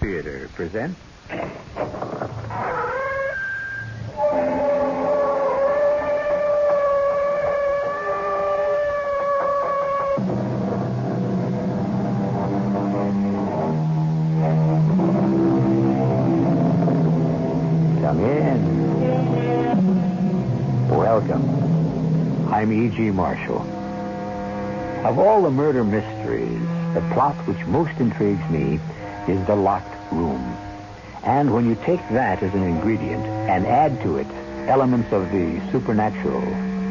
Theater presents... Come in. Welcome. I'm E.G. Marshall. Of all the murder mysteries, the plot which most intrigues me is the locked room. And when you take that as an ingredient and add to it elements of the supernatural,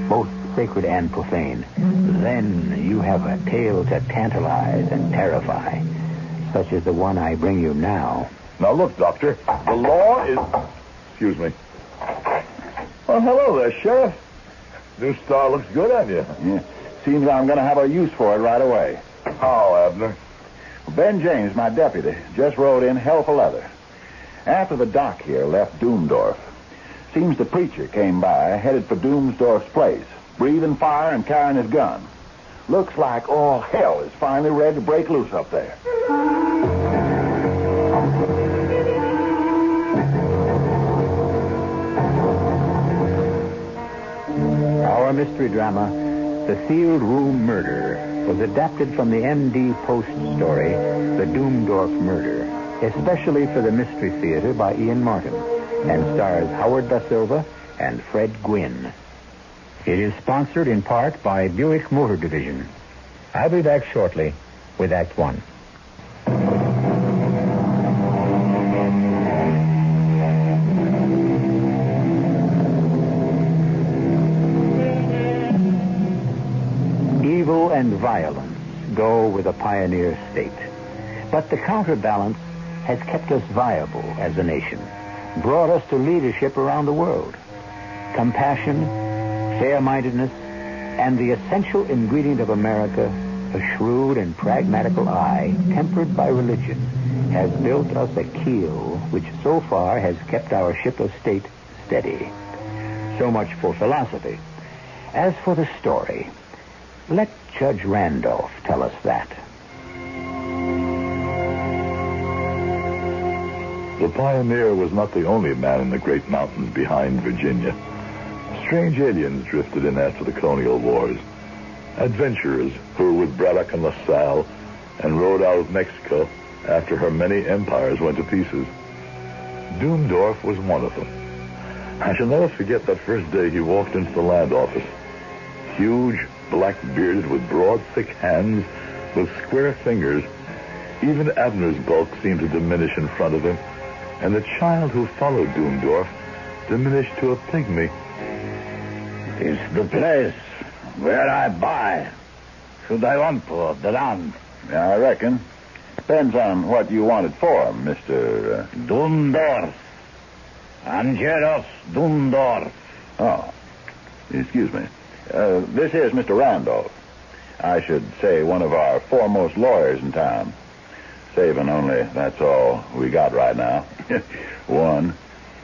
both sacred and profane, then you have a tale to tantalize and terrify, such as the one I bring you now. Now look, Doctor, the law is... Excuse me. Well, hello there, Sheriff. New star looks good on you. Yeah. Seems I'm going to have a use for it right away. How, Abner? Ben James, my deputy, just rode in hell for leather. After the doc here left Doomdorf, seems the preacher came by, headed for Doomsdorf's place, breathing fire and carrying his gun. Looks like all hell is finally ready to break loose up there. Our mystery drama, The Sealed Room Murder, was adapted from the ND Post story, The Doomdorf Murder, especially for the Mystery Theater by Ian Martin, and stars Howard Da Silva and Fred Gwynne. It is sponsored in part by Buick Motor Division. I'll be back shortly with Act One. Evil and violence go with a pioneer state. But the counterbalance has kept us viable as a nation, brought us to leadership around the world. Compassion, fair-mindedness, and the essential ingredient of America, a shrewd and pragmatical eye, tempered by religion, has built us a keel which so far has kept our ship of state steady. So much for philosophy. As for the story, let Judge Randolph tell us that. The pioneer was not the only man in the great mountains behind Virginia. Strange aliens drifted in after the colonial wars. Adventurers who were with Braddock and LaSalle and rode out of Mexico after her many empires went to pieces. Doomdorf was one of them. I shall never forget that first day he walked into the land office. Huge, black-bearded, with broad, thick hands, with square fingers. Even Abner's bulk seemed to diminish in front of him, and the child who followed Doomdorf diminished to a pygmy. It's the place where I buy. Should I want for the land? Yeah, I reckon. Depends on what you want it for, Mr. Doomdorf. Angelos Doomdorf. Oh, excuse me. This is Mr. Randolph. I should say one of our foremost lawyers in town. Saving only, that's all we got right now. One.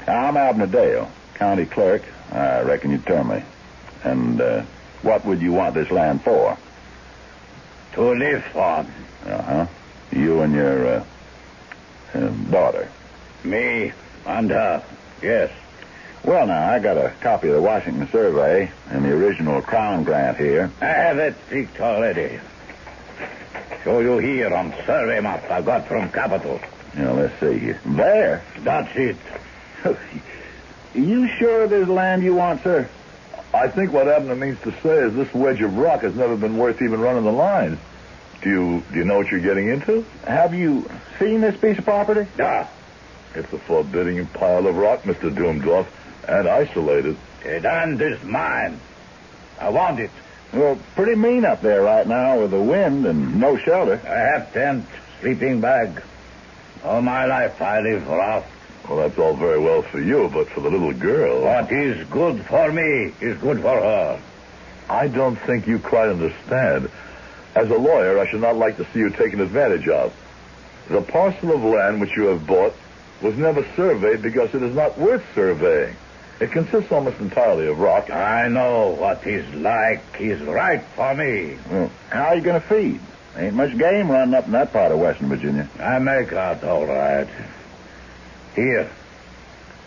I'm Abner Dale, county clerk. I reckon you'd term me. And what would you want this land for? To live on. Uh-huh. You and your daughter. Me and her, yes. Well, now, I got a copy of the Washington Survey and the original Crown grant here. I have it picked already. Show you here on survey map I got from Capitol. Now, let's see here. There? That's it. You sure there's land you want, sir? I think what Abner means to say is this wedge of rock has never been worth even running the lines. Do you know what you're getting into? Have you seen this piece of property? Yeah. It's a forbidding pile of rock, Mr. Doomdorf, and isolated. The land is mine. I want it. Well, pretty mean up there right now with the wind and no shelter. I have tent, sleeping bag. All my life I live rough. Well, that's all very well for you, but for the little girl... What is good for me is good for her. I don't think you quite understand. As a lawyer, I should not like to see you taken advantage of. The parcel of land which you have bought was never surveyed because it is not worth surveying. It consists almost entirely of rock. I know what he's like. He's right for me. Well, how are you going to feed? Ain't much game running up in that part of Western Virginia. I make out all right. Here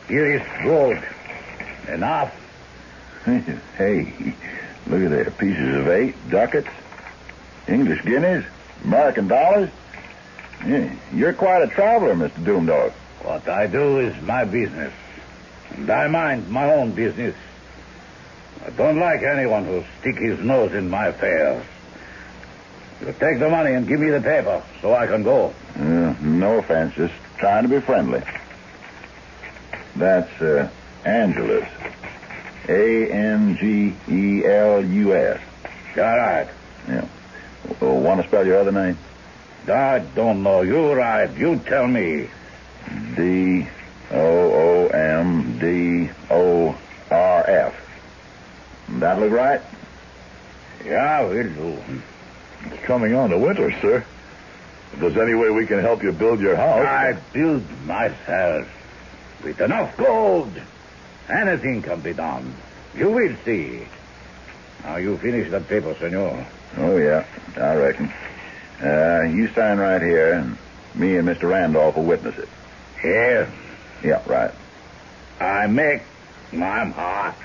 is gold. Enough. Hey, look at there. Pieces of 8, ducats, English guineas, American dollars. Yeah, you're quite a traveler, Mr. Doomdog. What I do is my business. And I mind my own business. I don't like anyone who stick his nose in my affairs. You take the money and give me the paper so I can go. No offense, just trying to be friendly. That's Angelus. Angelus. All right. Yeah. Want to spell your other name? I don't know. You right. You tell me. Doomdorf. That look right? Yeah, will do. It's coming on to winter, sir. If there's any way we can help you build your house... I build myself. With enough gold, anything can be done. You will see. Now, you finish that paper, senor. Oh, yeah, I reckon. You sign right here, and me and Mr. Randolph will witness it. Here? Yeah, right. I make my mark.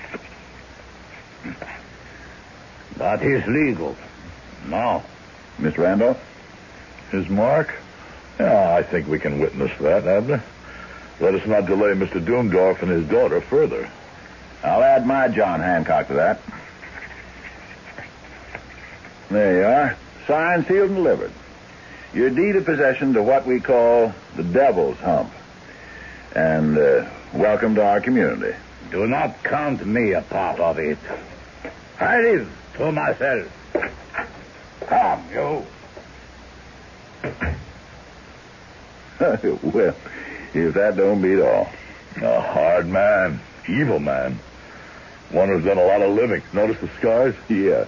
That is legal. No. Mr. Randolph? His mark? Yeah, I think we can witness that, Abner. Let us not delay Mr. Doomdorf and his daughter further. I'll add my John Hancock to that. There you are. Signed, sealed, and delivered. Your deed of possession to what we call the Devil's Hump. And welcome to our community. Do not count me a part of it. I live to myself. Come, you. Well, if that don't beat all. A hard man. Evil man. One who's done a lot of living. Notice the scars? Yeah.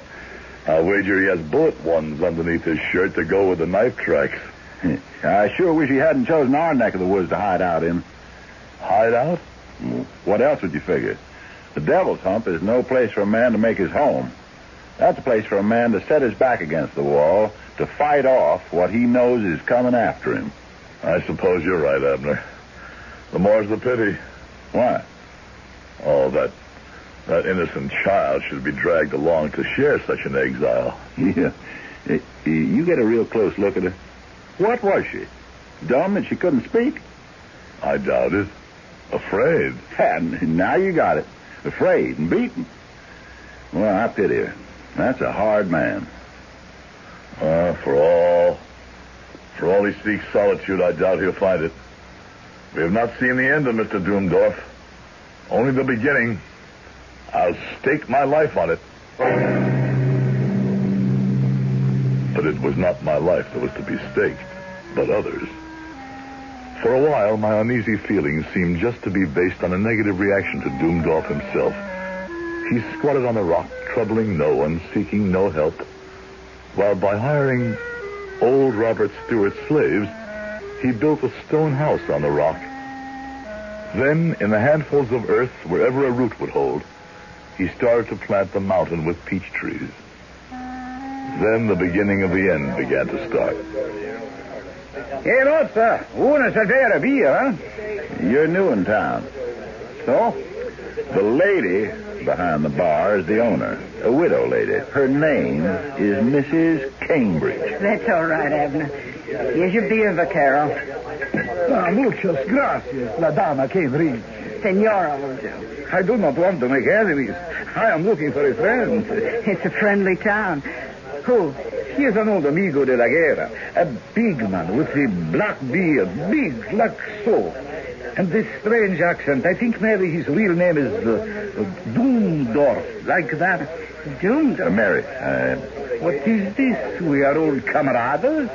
I'll wager he has bullet wounds underneath his shirt to go with the knife tracks. I sure wish he hadn't chosen our neck of the woods to hide out in. Hide out? What else would you figure? The Devil's Hump is no place for a man to make his home. That's a place for a man to set his back against the wall, to fight off what he knows is coming after him. I suppose you're right, Abner. The more's the pity. Why? Oh, that innocent child should be dragged along to share such an exile. Yeah. You get a real close look at her. What was she? Dumb that she couldn't speak? I doubt it. Afraid. And now you got it. Afraid and beaten. Well, I pity her. That's a hard man. For all he seeks solitude, I doubt he'll find it. We have not seen the end of Mr. Doomdorf. Only the beginning. I'll stake my life on it. But it was not my life that was to be staked, but others. For a while, my uneasy feelings seemed just to be based on a negative reaction to Doomdorf himself. He squatted on a rock, troubling no one, seeking no help, while by hiring old Robert Stewart's slaves, he built a stone house on the rock. Then, in the handfuls of earth, wherever a root would hold, he started to plant the mountain with peach trees. Then the beginning of the end began to start. Hey, Rosa, una cervera beer, huh? You're new in town. So? The lady behind the bar is the owner, a widow lady. Her name is Mrs. Cambridge. That's all right, Abner. Here's your beer, Vaquero. Muchas gracias, la dama Cambridge. Senora will do. I do not want to make enemies. I am looking for a friend. It's a friendly town. Who? He is an old amigo de la guerra. A big man with a black beard, big like so. And this strange accent. I think maybe his real name is Doomdorf, like that. Doomdorf? Mary. What is this? We are old camaradas?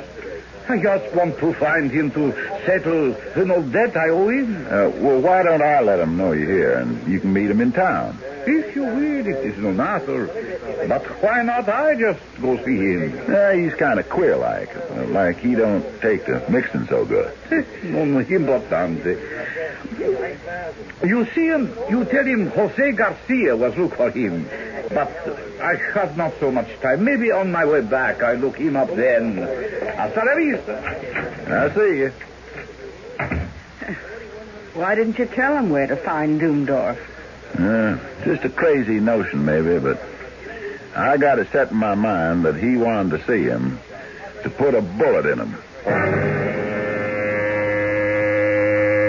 I just want to find him to settle an old debt I owe him. Well, why don't I let him know you're here and you can meet him in town? If you will, it is no matter. But why not I just go see him? He's kind of queer-like he don't take to mixing so good. Non importante. You see him, you tell him Jose Garcia was look for him. But I have not so much time. Maybe on my way back I look him up then. Hasta la vista. I see you. Why didn't you tell him where to find Doomdorf? Just a crazy notion, maybe, but I got it set in my mind that he wanted to see him to put a bullet in him.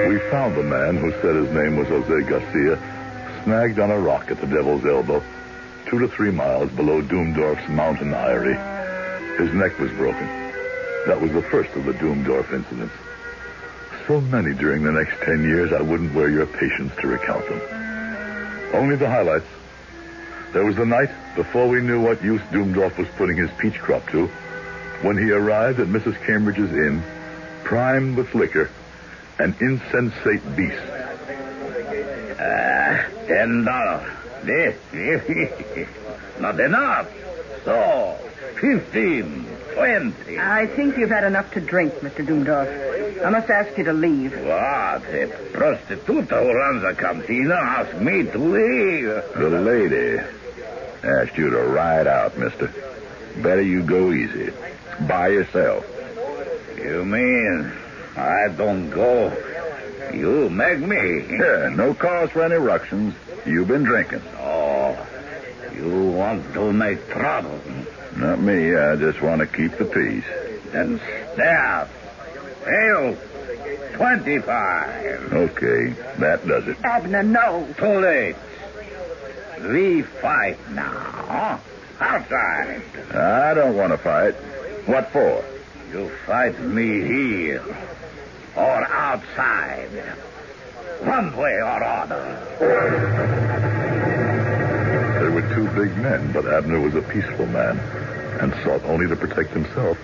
We found the man who said his name was Jose Garcia, snagged on a rock at the Devil's Elbow, 2 to 3 miles below Doomdorf's mountain eyrie. His neck was broken. That was the first of the Doomdorf incidents. So many during the next 10 years, I wouldn't wear your patience to recount them. Only the highlights. There was the night, before we knew what use Doomdorf was putting his peach crop to, when he arrived at Mrs. Cambridge's inn, primed with liquor, an insensate beast. $10. Not enough. So, 15, 20. I think you've had enough to drink, Mr. Doomdorf. I must ask you to leave. What? A prostituta who runs a cantina asked me to leave. The lady asked you to ride out, mister. Better you go easy. By yourself. You mean I don't go? You make me. Yeah, no cause for any ructions. You've been drinking. Oh, you want to make trouble. Not me. I just want to keep the peace. Then staff. Hail, 25. Okay, that does it. Abner, no. Too late. We fight now. Outside. I don't want to fight. What for? You fight me here or outside. One way or other. There were 2 big men, but Abner was a peaceful man and sought only to protect himself,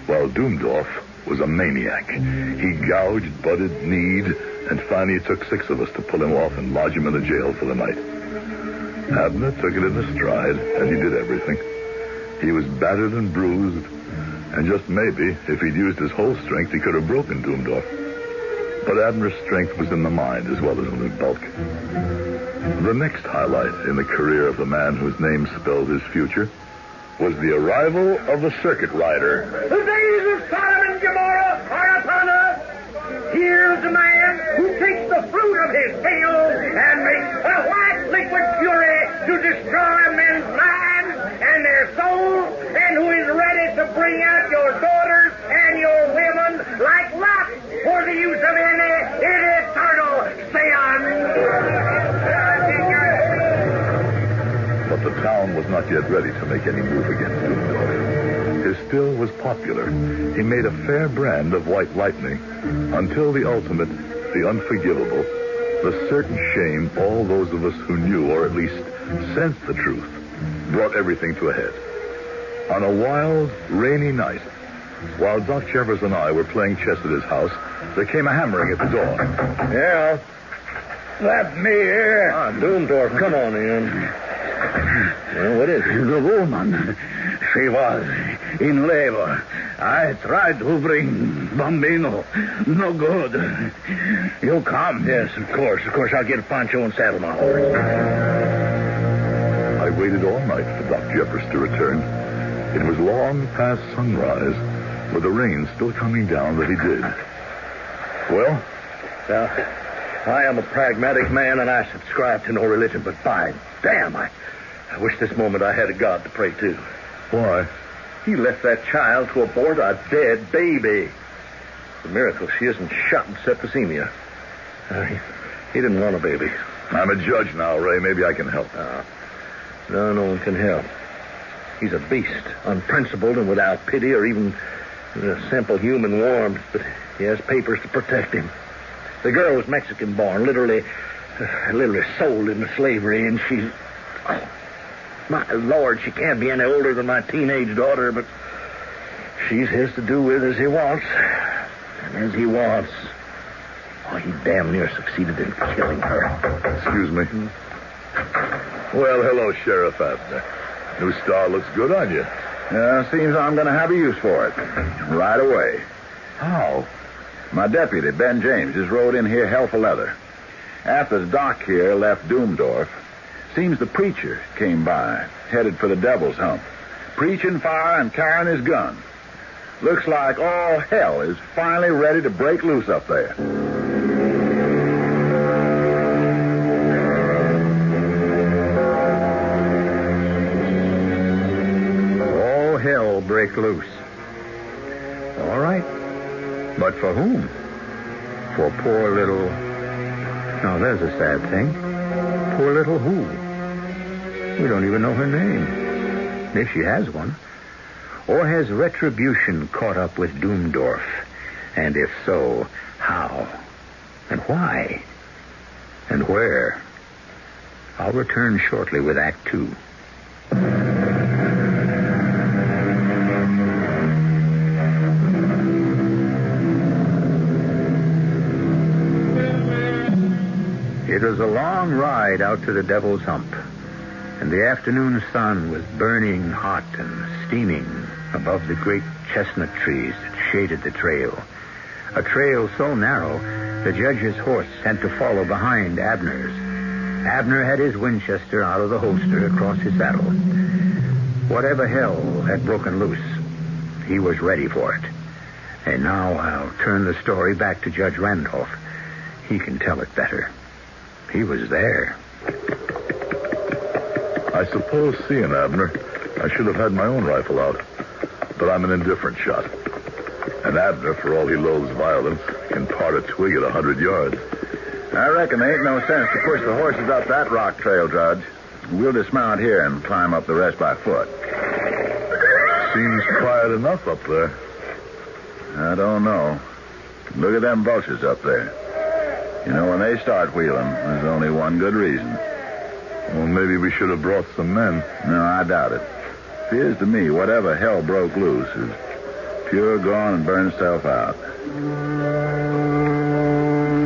while Doomdorf was a maniac. He gouged, butted, kneed, and finally it took 6 of us to pull him off and lodge him in the jail for the night. Abner took it in his stride, and he did everything. He was battered and bruised, and just maybe, if he'd used his whole strength, he could have broken Doomdorf. But Abner's strength was in the mind as well as in his bulk. The next highlight in the career of the man whose name spelled his future was the arrival of the circuit rider. The days of Sodom and Gomorrah are upon us. Here's the man who takes the fruit of his field and makes a white liquid fury to destroy men's minds and their souls, and who is ready to bring out your daughters and your women like Lot for the use of any eternal But the town was not yet ready to make any move against Doomdorf. His still was popular. He made a fair brand of white lightning until the ultimate, the unforgivable, the certain shame all those of us who knew, or at least sensed the truth, brought everything to a head. On a wild, rainy night, while Doc Jeffers and I were playing chess at his house, there came a hammering at the door. Yeah? Let me here. Doomdorf, come on in. Well, what is it? The woman. She was in labor. I tried to bring Bambino. No good. You come? Yes, of course. Of course, I'll get Pancho and saddle my horse. I waited all night for Doc Jeffers to return. It was long past sunrise, with the rain still coming down that he did. Well? Now, I am a pragmatic man, and I subscribe to no religion, but by damn, I wish this moment I had a God to pray to. Why? He left that child to abort a dead baby. It's a miracle she isn't shot in septicemia. He didn't want a baby. I'm a judge now, Ray. Maybe I can help. No one can help. He's a beast, unprincipled and without pity or even simple human warmth, but he has papers to protect him. The girl was Mexican-born, literally sold into slavery, and she's... Oh, my Lord, she can't be any older than my teenage daughter, but she's his to do with as he wants. And as he wants... Oh, he damn near succeeded in killing her. Excuse me. Well, hello, Sheriff Abner. New star looks good on you. Seems I'm going to have a use for it. Right away. How? My deputy, Ben James, just rode in here hell for leather. After the doc here left Doomdorf, seems the preacher came by, headed for the Devil's Hump. Preaching fire and carrying his gun. Looks like all hell is finally ready to break loose up there. All hell break loose. All right. But for whom? For poor little... Now, there's a sad thing. Poor little who? We don't even know her name. If she has one. Or has retribution caught up with Doomdorf? And if so, how? And why? And where? I'll return shortly with Act 2. It was a long ride out to the Devil's Hump, and the afternoon sun was burning hot and steaming above the great chestnut trees that shaded the trail. A trail so narrow, the judge's horse had to follow behind Abner's. Abner had his Winchester out of the holster across his saddle. Whatever hell had broken loose, he was ready for it. And now I'll turn the story back to Judge Randolph. He can tell it better. He was there. I suppose, seeing Abner, I should have had my own rifle out. But I'm an indifferent shot. And Abner, for all he loathes violence, can part a twig at 100 yards. I reckon there ain't no sense to push the horses up that rock trail, Judge. We'll dismount here and climb up the rest by foot. Seems quiet enough up there. I don't know. Look at them vultures up there. You know, when they start wheeling, there's only one good reason. Well, maybe we should have brought some men. No, I doubt it. Appears to me whatever hell broke loose is pure gone and burned itself out.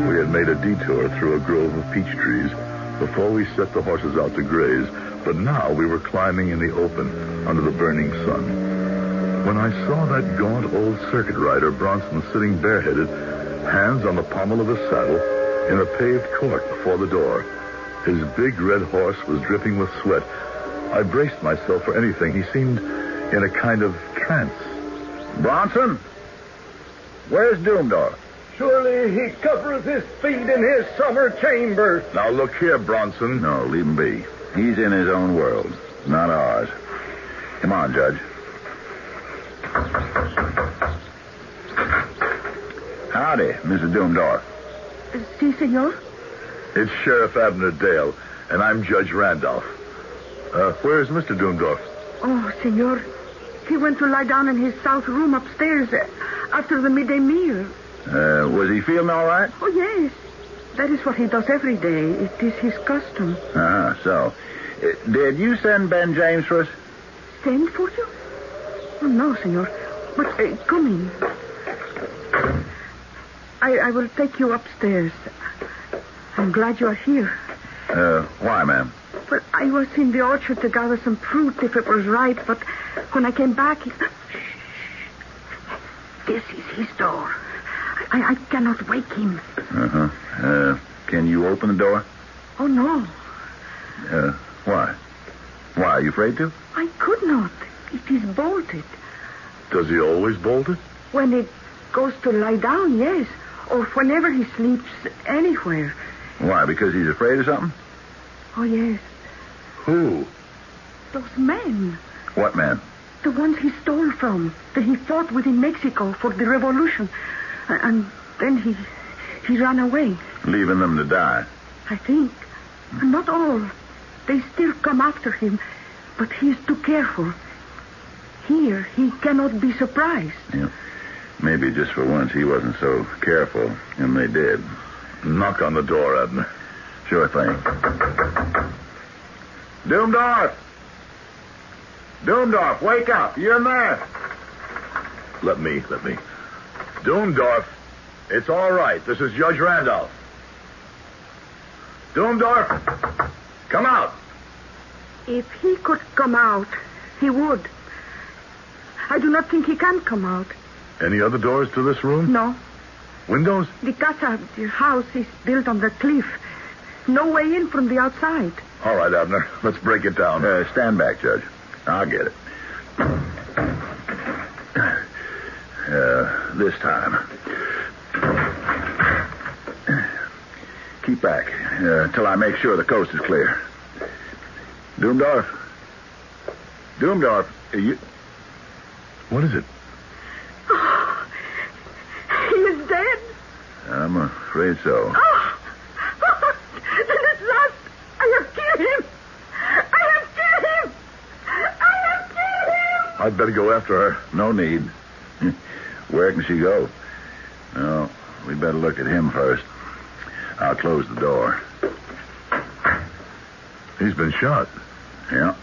We had made a detour through a grove of peach trees before we set the horses out to graze, but now we were climbing in the open under the burning sun. When I saw that gaunt old circuit rider, Bronson, sitting bareheaded, hands on the pommel of his saddle, in a paved court before the door. His big red horse was dripping with sweat. I braced myself for anything. He seemed in a kind of trance. Bronson? Where's Doomdorf? Surely he covereth his feet in his summer chamber. Now look here, Bronson. No, leave him be. He's in his own world, not ours. Come on, Judge. Howdy, Mrs. Doomdorf. Si, senor. It's Sheriff Abner Dale, and I'm Judge Randolph. Where's Mr. Doomdorf? Oh, senor. He went to lie down in his south room upstairs after the midday meal. Was he feeling all right? Oh, yes. That is what he does every day. It is his custom. So. Did you send Ben James for us? Send for you? Oh, no, senor. But come in. I will take you upstairs. I'm glad you are here. Why, ma'am? Well, I was in the orchard to gather some fruit if it was ripe, but when I came back... This is his door. I cannot wake him. Can you open the door? Oh, no. Why? Why, are you afraid to? I could not. It is bolted. Does he always bolt it? When it goes to lie down, yes. Or whenever he sleeps anywhere. Why, because he's afraid of something? Oh, yes. Who? Those men. What men? The ones he stole from, that he fought with in Mexico for the revolution. And then he ran away. Leaving them to die? I think. Not all. They still come after him, but he is too careful. Here, he cannot be surprised. Yeah. Maybe just for once he wasn't so careful, and they did. Knock on the door, Abner. Sure thing. Doomdorf! Doomdorf, wake up. You're in there. Let me. Doomdorf, it's all right. This is Judge Randolph. Doomdorf! Come out. If he could come out, he would. I do not think he can come out. Any other doors to this room? No. Windows? The house is built on the cliff. No way in from the outside. All right, Abner. Let's break it down. Stand back, Judge. I'll get it. This time. Keep back till I make sure the coast is clear. Doomdorf, you... What is it? Oh, he is dead. I'm afraid so. Oh, then at last I have killed him. I'd better go after her. No need. Where can she go? No, we better look at him first. I'll close the door. He's been shot. Yeah.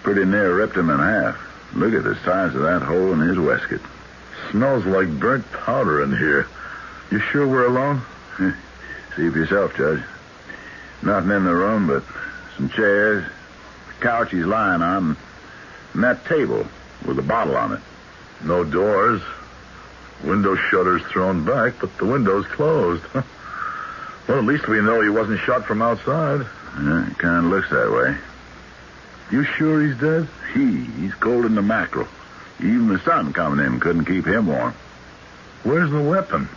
Pretty near ripped him in half. Look at the size of that hole in his waistcoat. Smells like burnt powder in here. You sure we're alone? See for yourself, Judge. Nothing in the room but some chairs, the couch he's lying on, and that table with a bottle on it. No doors. Window shutters thrown back, but the window's closed. Well, at least we know he wasn't shot from outside. Yeah, it kind of looks that way. You sure he's dead? He's cold in the mackerel. Even the sun coming in couldn't keep him warm. Where's the weapon?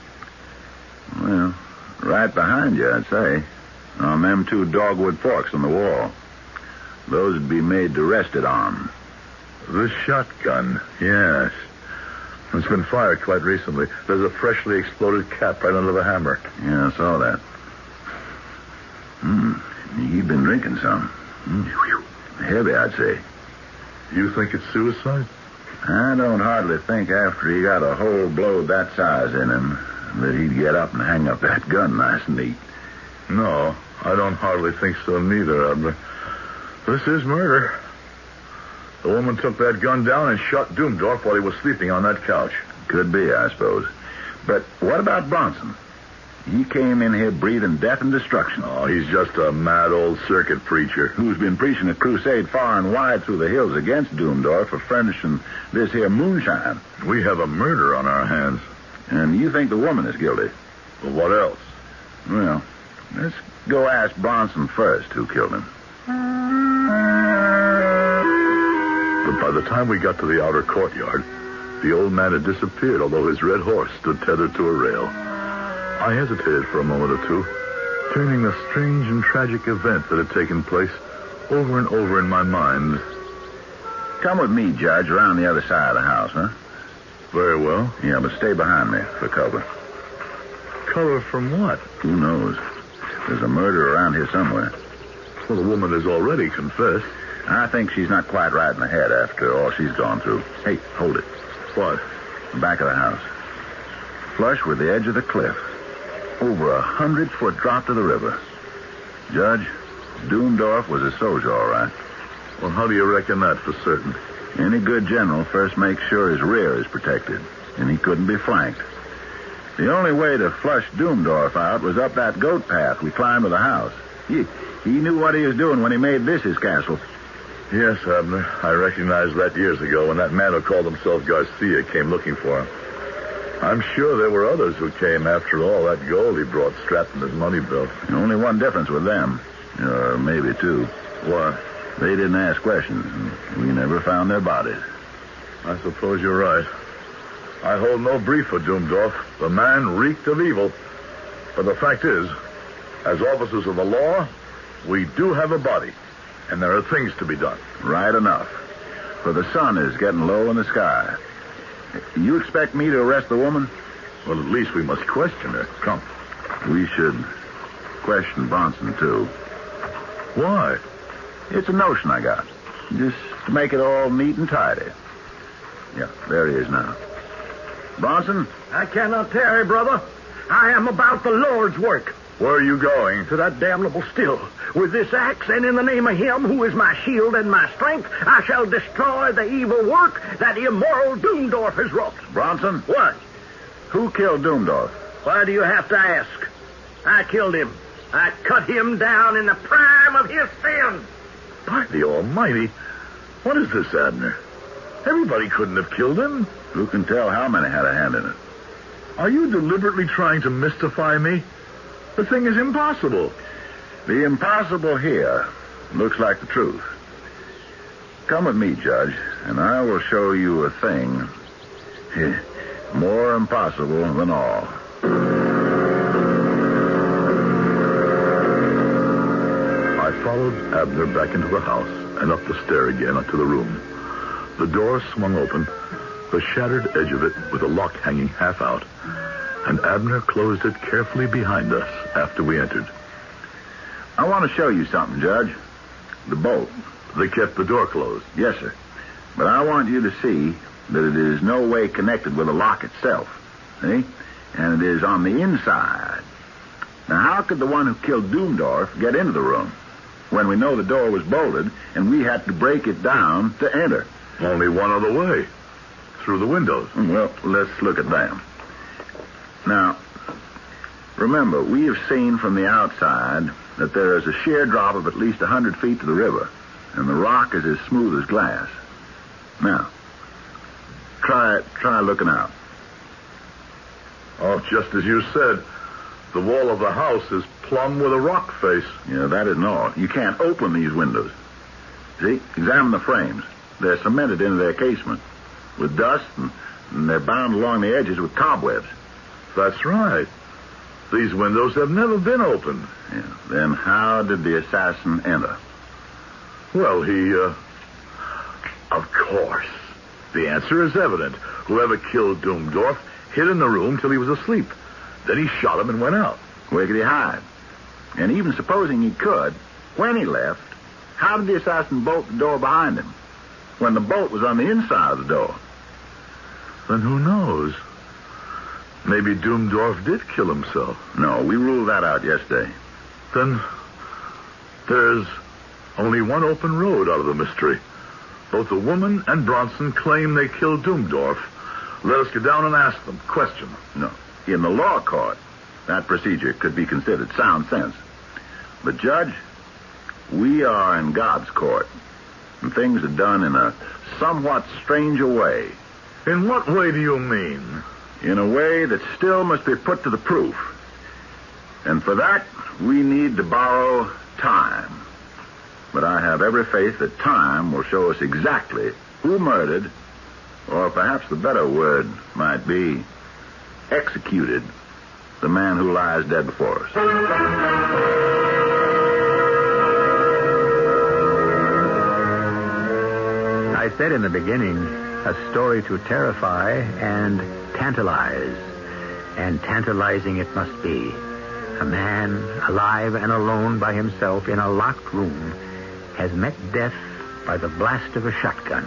Well, right behind you, I'd say. On them 2 dogwood forks on the wall. Those would be made to rest it on. The shotgun, yes. It's been fired quite recently. There's a freshly exploded cap right under the hammer. Yeah, I saw that. He'd been drinking some. Heavy, I'd say. You think it's suicide? I don't hardly think after he got a whole blow that size in him that he'd get up and hang up that gun nice and neat. No, I don't hardly think so neither, Abner. This is murder. The woman took that gun down and shot Doomdorf while he was sleeping on that couch. Could be, I suppose. But what about Bronson? He came in here breathing death and destruction. Oh, he's just a mad old circuit preacher. Who's been preaching a crusade far and wide through the hills against Doomdorf for furnishing this here moonshine. We have a murder on our hands. And you think the woman is guilty? Well, what else? Well, let's go ask Bronson first who killed him. But by the time we got to the outer courtyard, the old man had disappeared, although his red horse stood tethered to a rail. I hesitated for a moment or two, turning the strange and tragic event that had taken place over and over in my mind. Come with me, Judge, around the other side of the house, huh? Very well. Yeah, but stay behind me for cover. Cover from what? Who knows? There's a murder around here somewhere. Well, the woman has already confessed. I think she's not quite right in the head after all she's gone through. Hey, hold it. What? The back of the house. Flush with the edge of the cliff. Over 100-foot drop to the river. Judge, Doomdorf was a soldier, all right. Well, how do you reckon that for certain? Any good general first makes sure his rear is protected, and he couldn't be flanked. The only way to flush Doomdorf out was up that goat path we climbed to the house. He knew what he was doing when he made this his castle. Yes, Abner. I recognized that years ago when that man who called himself Garcia came looking for him. I'm sure there were others who came after all that gold he brought strapped in his money belt. Only one difference with them, or maybe 2. What? They didn't ask questions, and we never found their bodies. I suppose you're right. I hold no brief for Doomdorf. The man reeked of evil. But the fact is, as officers of the law, we do have a body, and there are things to be done. Right enough. For the sun is getting low in the sky. You expect me to arrest the woman? Well, at least we must question her. Come. We should question Bronson, too. Why? It's a notion I got. Just to make it all neat and tidy. Yeah, there he is now. Bronson? I cannot tarry, brother. I am about the Lord's work. Where are you going? To that damnable still. With this axe, and in the name of him who is my shield and my strength, I shall destroy the evil work that immoral Doomdorf has wrought. Bronson? What? Who killed Doomdorf? Why do you have to ask? I killed him. I cut him down in the prime crime of his sin. By the Almighty, what is this, Abner? Everybody couldn't have killed him. Who can tell how many had a hand in it? Are you deliberately trying to mystify me? The thing is impossible. The impossible here looks like the truth. Come with me, Judge, and I will show you a thing more impossible than all. I followed Abner back into the house and up the stair again to the room. The door swung open, the shattered edge of it with the lock hanging half out, and Abner closed it carefully behind us after we entered. I want to show you something, Judge. The bolt. They kept the door closed. Yes, sir. But I want you to see that it is no way connected with the lock itself. See? And it is on the inside. Now, how could the one who killed Doomdorf get into the room when we know the door was bolted and we had to break it down to enter? Only one other way. Through the windows. Well, let's look at them. Now, remember, we have seen from the outside that there is a sheer drop of at least 100 feet to the river, and the rock is as smooth as glass. Now, try looking out. Oh, just as you said, the wall of the house is plumb with a rock face. Yeah, that isn't all. You can't open these windows. See? Examine the frames. They're cemented into their casement with dust, and they're bound along the edges with cobwebs. That's right. These windows have never been opened. Yeah. Then how did the assassin enter? Well, of course. The answer is evident. Whoever killed Doomdorf hid in the room till he was asleep. Then he shot him and went out. Where could he hide? And even supposing he could, when he left, how did the assassin bolt the door behind him when the bolt was on the inside of the door? Then who knows? Maybe Doomdorf did kill himself. No, we ruled that out yesterday. Then there's only one open road out of the mystery. Both the woman and Bronson claim they killed Doomdorf. Let us go down and ask them, question them. No. In the law court, that procedure could be considered sound sense. But, Judge, we are in God's court, and things are done in a somewhat stranger way. In what way do you mean? In a way that still must be put to the proof. And for that, we need to borrow time. But I have every faith that time will show us exactly who murdered, or perhaps the better word might be, executed the man who lies dead before us. I said in the beginning, a story to terrify and tantalize. And tantalizing it must be. A man, alive and alone by himself in a locked room, has met death by the blast of a shotgun,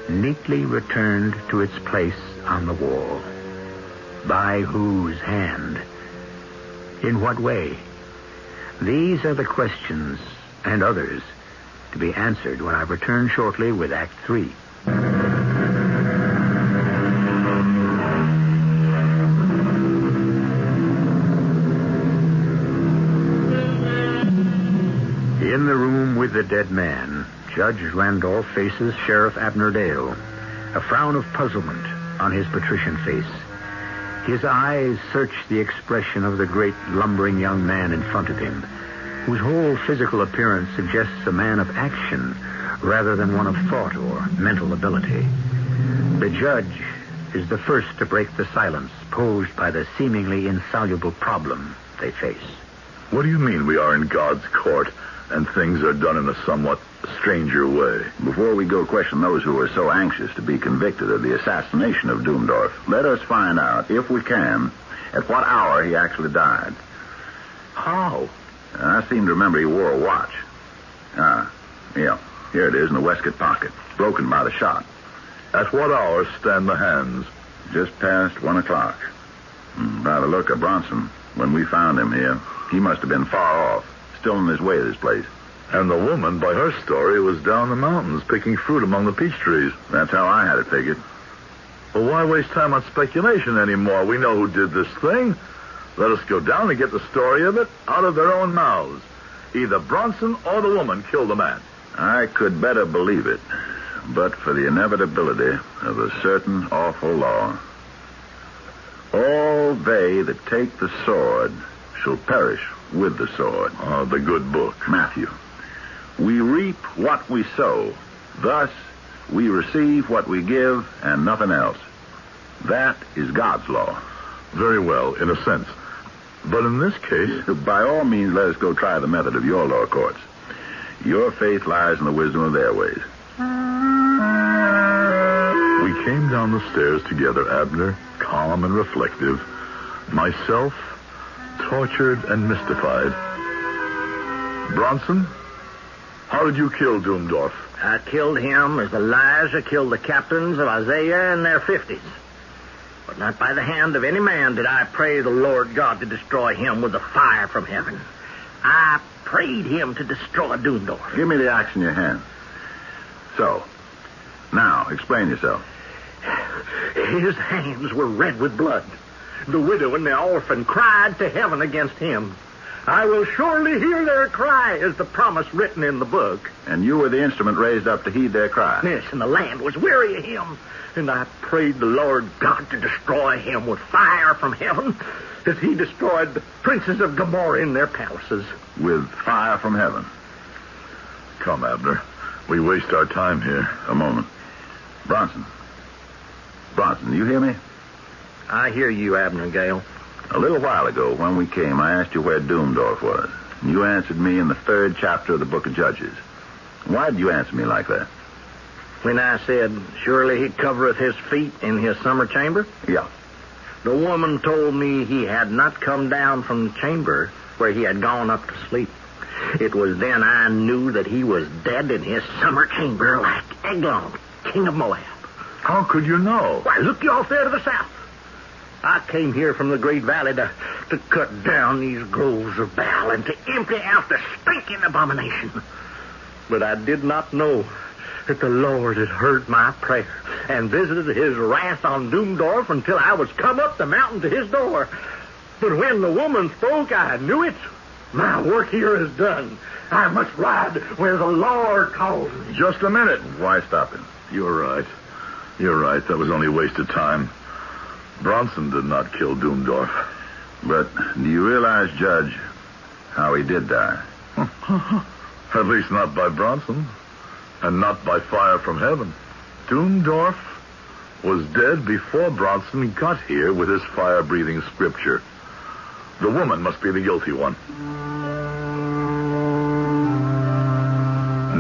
neatly returned to its place on the wall. By whose hand? In what way? These are the questions, and others, to be answered when I return shortly with Act 3. In the room with the dead man, Judge Randolph faces Sheriff Abner Dale, a frown of puzzlement on his patrician face. His eyes search the expression of the great lumbering young man in front of him, whose whole physical appearance suggests a man of action rather than one of thought or mental ability. The judge is the first to break the silence posed by the seemingly insoluble problem they face. What do you mean we are in God's court and things are done in a somewhat stranger way? Before we go question those who are so anxious to be convicted of the assassination of Doomdorf, let us find out, if we can, at what hour he actually died. How? I seem to remember he wore a watch. Yeah, here it is in the waistcoat pocket, broken by the shot. At what hour stand the hands? Just past 1 o'clock. By the look of Bronson, when we found him here, he must have been far off, still on his way to this place. And the woman, by her story, was down the mountains picking fruit among the peach trees. That's how I had it figured. Well, why waste time on speculation anymore? We know who did this thing. Let us go down and get the story of it out of their own mouths. Either Bronson or the woman killed the man. I could better believe it, but for the inevitability of a certain awful law. All they that take the sword shall perish with the sword. Oh, the good book. Matthew, we reap what we sow. Thus, we receive what we give and nothing else. That is God's law. Very well, in a sense. But in this case... By all means, let us go try the method of your law courts. Your faith lies in the wisdom of their ways. We came down the stairs together, Abner, calm and reflective. Myself, tortured and mystified. Bronson, how did you kill Doomdorf? I killed him as Elijah killed the captains of Isaiah in their 50s. But not by the hand of any man did I pray the Lord God to destroy him with the fire from heaven. I prayed him to destroy Doomdorf. Give me the axe in your hand. So, now, explain yourself. His hands were red with blood. The widow and the orphan cried to heaven against him. I will surely hear their cry, is the promise written in the book. And you were the instrument raised up to heed their cry. Yes, and the land was weary of him. And I prayed the Lord God to destroy him with fire from heaven as he destroyed the princes of Gomorrah in their palaces. With fire from heaven. Come, Abner. We waste our time here. A moment. Bronson, you hear me? I hear you, Abner Gale. A little while ago, when we came, I asked you where Doomdorf was. You answered me in the 3rd chapter of the book of Judges. Why did you answer me like that? When I said, surely he covereth his feet in his summer chamber? Yeah. The woman told me he had not come down from the chamber where he had gone up to sleep. It was then I knew that he was dead in his summer chamber like Eglon, king of Moab. How could you know? Why, look you off there to the south. I came here from the Great Valley to cut down these groves of Baal and to empty out the stinking abomination. But I did not know that the Lord had heard my prayer and visited his wrath on Doomdorf until I was come up the mountain to his door. But when the woman spoke, I knew it. My work here is done. I must ride where the Lord calls me. Just a minute. Why stop him? You're right. That was only wasted time. Bronson did not kill Doomdorf. But do you realize, Judge, how he did die? At least not by Bronson. And not by fire from heaven. Doomdorf was dead before Bronson got here with his fire-breathing scripture. The woman must be the guilty one.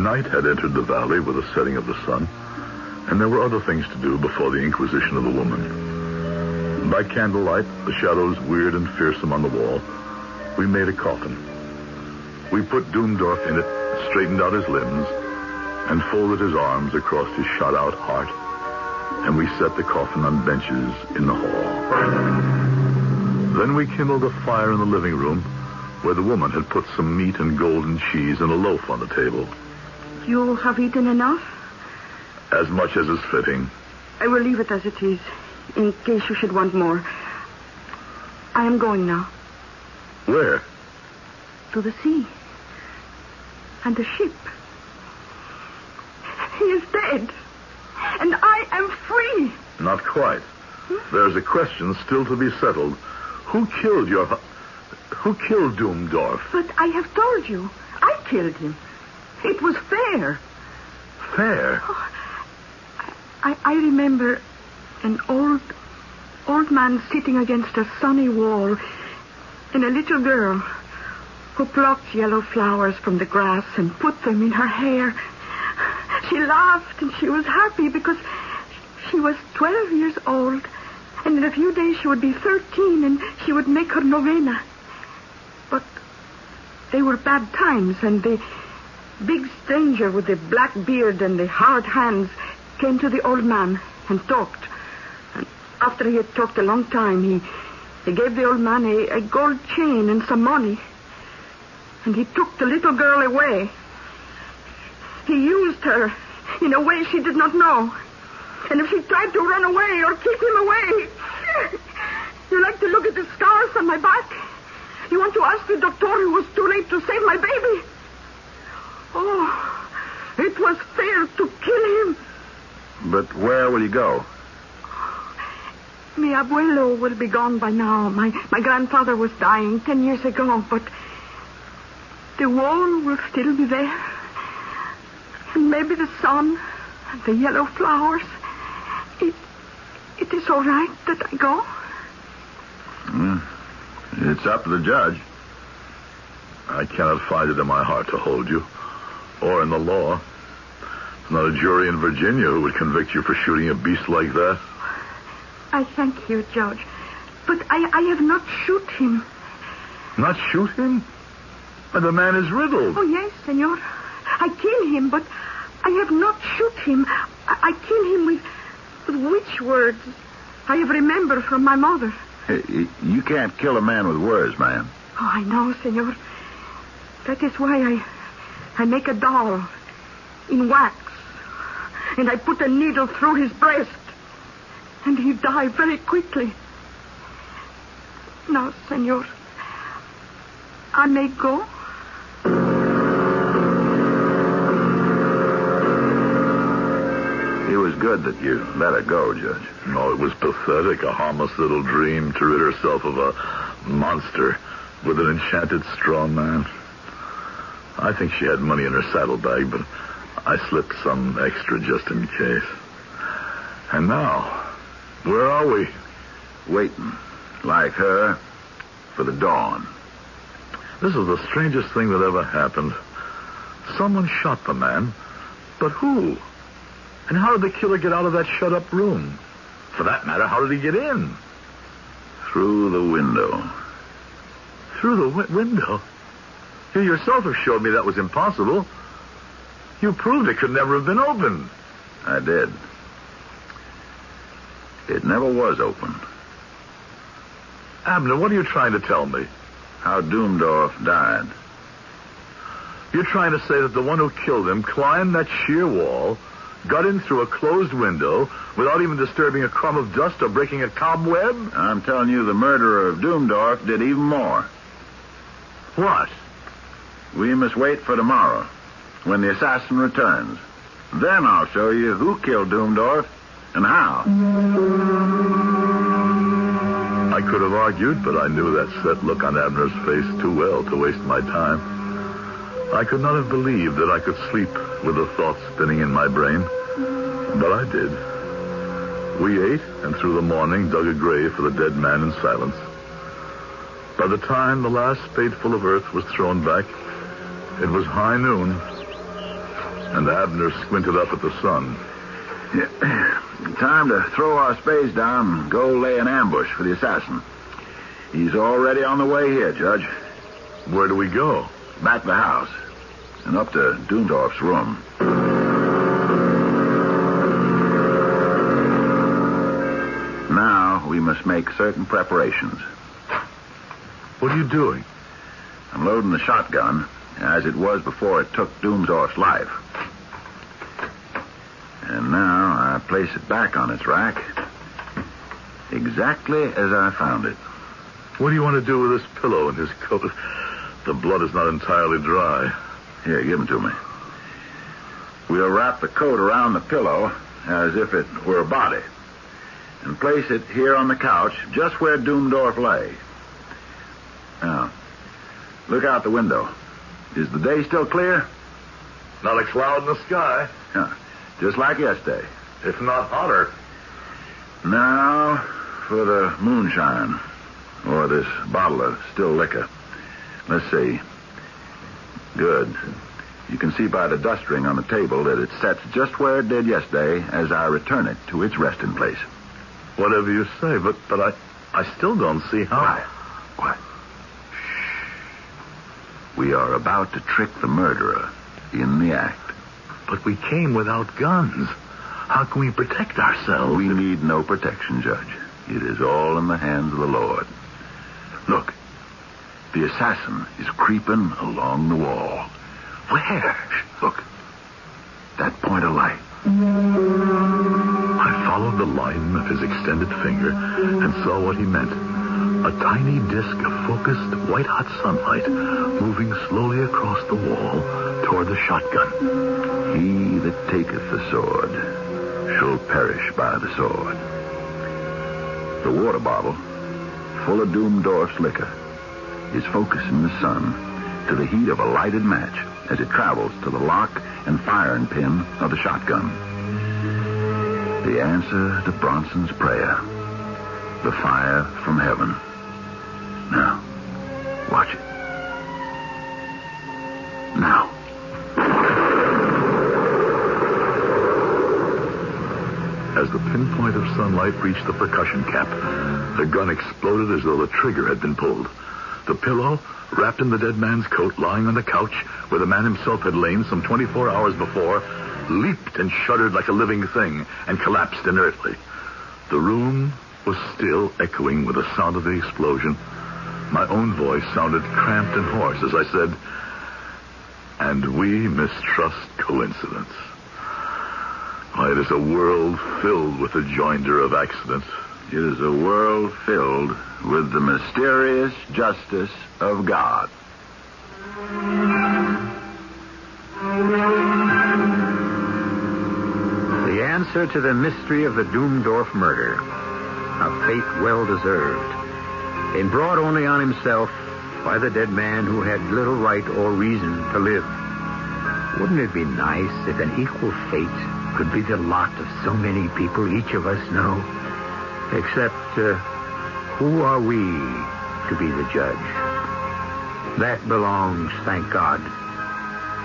Night had entered the valley with the setting of the sun, and there were other things to do before the inquisition of the woman. By candlelight, the shadows weird and fearsome on the wall, we made a coffin. We put Doomdorf in it, straightened out his limbs, and folded his arms across his shot-out heart, and we set the coffin on benches in the hall. Then we kindled a fire in the living room, where the woman had put some meat and golden cheese and a loaf on the table. You have eaten enough? As much as is fitting. I will leave it as it is, in case you should want more. I am going now. Where? To the sea. And the ship. He is dead. And I am free. Not quite. There's a question still to be settled. Who killed Doomdorf? But I have told you. I killed him. It was fair. Fair? Oh, I remember an old man sitting against a sunny wall and a little girl who plucked yellow flowers from the grass and put them in her hair. She laughed and she was happy because she was 12 years old, and in a few days she would be 13 and she would make her novena. But they were bad times, and the big stranger with the black beard and the hard hands came to the old man and talked. And after he had talked a long time, he gave the old man a gold chain and some money. And he took the little girl away. He used her in a way she did not know. And if she tried to run away or keep him away... You like to look at the scars on my back? You want to ask the doctor it was too late to save my baby? Oh, it was fair to kill him. But where will you go? Mi abuelo will be gone by now. My grandfather was dying 10 years ago, but the wall will still be there. And maybe the sun and the yellow flowers. It is all right that I go. It's up to the judge. I cannot find it in my heart to hold you, or in the law. There's not a jury in Virginia who would convict you for shooting a beast like that. I thank you, Judge. But I have not shoot him. Not shoot him? But the man is riddled. Oh, yes, senor. I kill him, but I have not shoot him. I kill him with witch words I have remembered from my mother. Hey, you can't kill a man with words, man. Oh, I know, senor. That is why I make a doll in wax. And I put a needle through his breast. And he died very quickly. Now, senor, I may go? It was good that you let her go, Judge. No, it was pathetic. A harmless little dream to rid herself of a monster with an enchanted straw man. I think she had money in her saddlebag, but I slipped some extra just in case. And now, where are we? Waiting, like her, for the dawn. This is the strangest thing that ever happened. Someone shot the man, but who? And how did the killer get out of that shut-up room? For that matter, how did he get in? Through the window. Through the window? You yourself have showed me that was impossible. You proved it could never have been opened. I did. It never was opened. Abner, what are you trying to tell me? How Doomdorf died. You're trying to say that the one who killed him climbed that sheer wall, got in through a closed window, without even disturbing a crumb of dust or breaking a cobweb? I'm telling you, the murderer of Doomdorf did even more. What? We must wait for tomorrow, when the assassin returns. Then I'll show you who killed Doomdorf and how. I could have argued, but I knew that set look on Abner's face too well to waste my time. I could not have believed that I could sleep with the thoughts spinning in my brain, but I did. We ate, and through the morning dug a grave for the dead man in silence. By the time the last spadeful of earth was thrown back, it was high noon, and Abner squinted up at the sun. Time to throw our spades down and go lay an ambush for the assassin. He's already on the way here, Judge. Where do we go? Back to the house and up to Doomdorf's room. Now we must make certain preparations. What are you doing? I'm loading the shotgun as it was before it took Doomdorf's life. And now I place it back on its rack exactly as I found it. What do you want to do with this pillow and his coat? The blood is not entirely dry. Here, give them to me. We'll wrap the coat around the pillow as if it were a body and place it here on the couch just where Doomdorf lay. Now, look out the window. Is the day still clear? Not a cloud in the sky. Yeah, just like yesterday. If not hotter. Now for the moonshine, or this bottle of still liquor. Let's see. Good. You can see by the dust ring on the table that it sets just where it did yesterday as I return it to its resting place. Whatever you say, but I still don't see how. Quiet. Shh. We are about to trick the murderer in the act. But we came without guns. How can we protect ourselves? We need no protection, Judge. It is all in the hands of the Lord. Look. The assassin is creeping along the wall. Where? Look. That point of light. I followed the line of his extended finger and saw what he meant. A tiny disk of focused, white-hot sunlight moving slowly across the wall toward the shotgun. He that taketh the sword shall perish by the sword. The water bottle, full of Doomdorf's liquor, is focusing the sun to the heat of a lighted match as it travels to the lock and firing pin of the shotgun. The answer to Bronson's prayer. The fire from heaven. Now, watch it. Now. As the pinpoint of sunlight reached the percussion cap, the gun exploded as though the trigger had been pulled. The pillow, wrapped in the dead man's coat, lying on the couch where the man himself had lain some 24 hours before, leaped and shuddered like a living thing and collapsed inertly. The room was still echoing with the sound of the explosion. My own voice sounded cramped and hoarse as I said, "And we mistrust coincidence. Why, it is a world filled with the joinder of accidents. It is a world filled with the mysterious justice of God." The answer to the mystery of the Doomdorf murder. A fate well deserved. And brought only on himself by the dead man who had little right or reason to live. Wouldn't it be nice if an equal fate could be the lot of so many people each of us know? Except, who are we to be the judge? That belongs, thank God,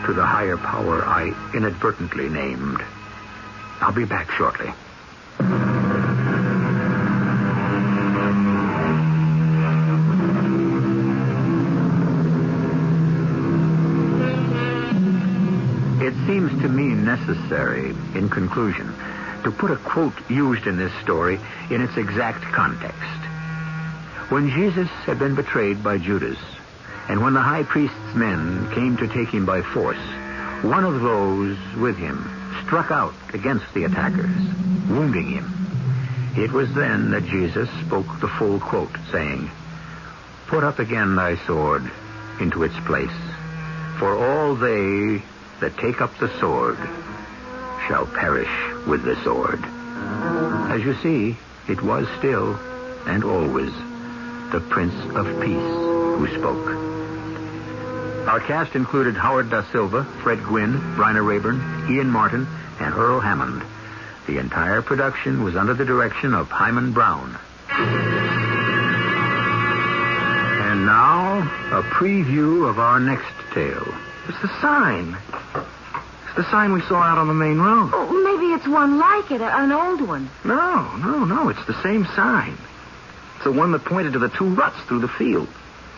to the higher power I inadvertently named. I'll be back shortly. It seems to me necessary, in conclusion, to put a quote used in this story in its exact context. When Jesus had been betrayed by Judas, and when the high priest's men came to take him by force, one of those with him struck out against the attackers, wounding him. It was then that Jesus spoke the full quote, saying, "Put up again thy sword into its place, for all they that take up the sword shall perish with the sword." As you see, it was still and always the Prince of Peace who spoke. Our cast included Howard Da Silva, Fred Gwynne, Bryna Rayburn, Ian Martin, and Earl Hammond. The entire production was under the direction of Himan Brown. And now, a preview of our next tale. It's the sign. It's the sign we saw out on the main road. Oh, maybe it's one like it, an old one. No. It's the same sign. It's the one that pointed to the two ruts through the field.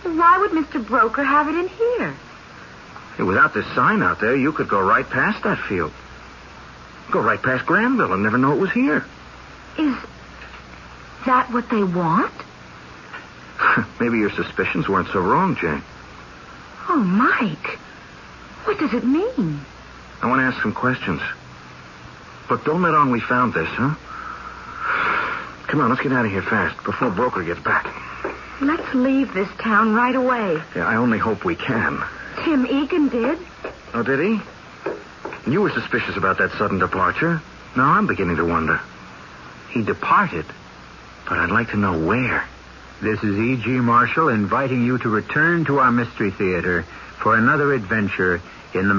Why would Mr. Broker have it in here? Hey, without this sign out there, you could go right past that field. Go right past Granville and never know it was here. Is that what they want? Maybe your suspicions weren't so wrong, Jane. Oh, Mike. What does it mean? I want to ask some questions. Look, don't let on we found this, huh? Come on, let's get out of here fast before Broker gets back. Let's leave this town right away. Yeah, I only hope we can. Tim Egan did. Oh, did he? You were suspicious about that sudden departure. Now I'm beginning to wonder. He departed, but I'd like to know where. This is E.G. Marshall inviting you to return to our Mystery Theater for another adventure in the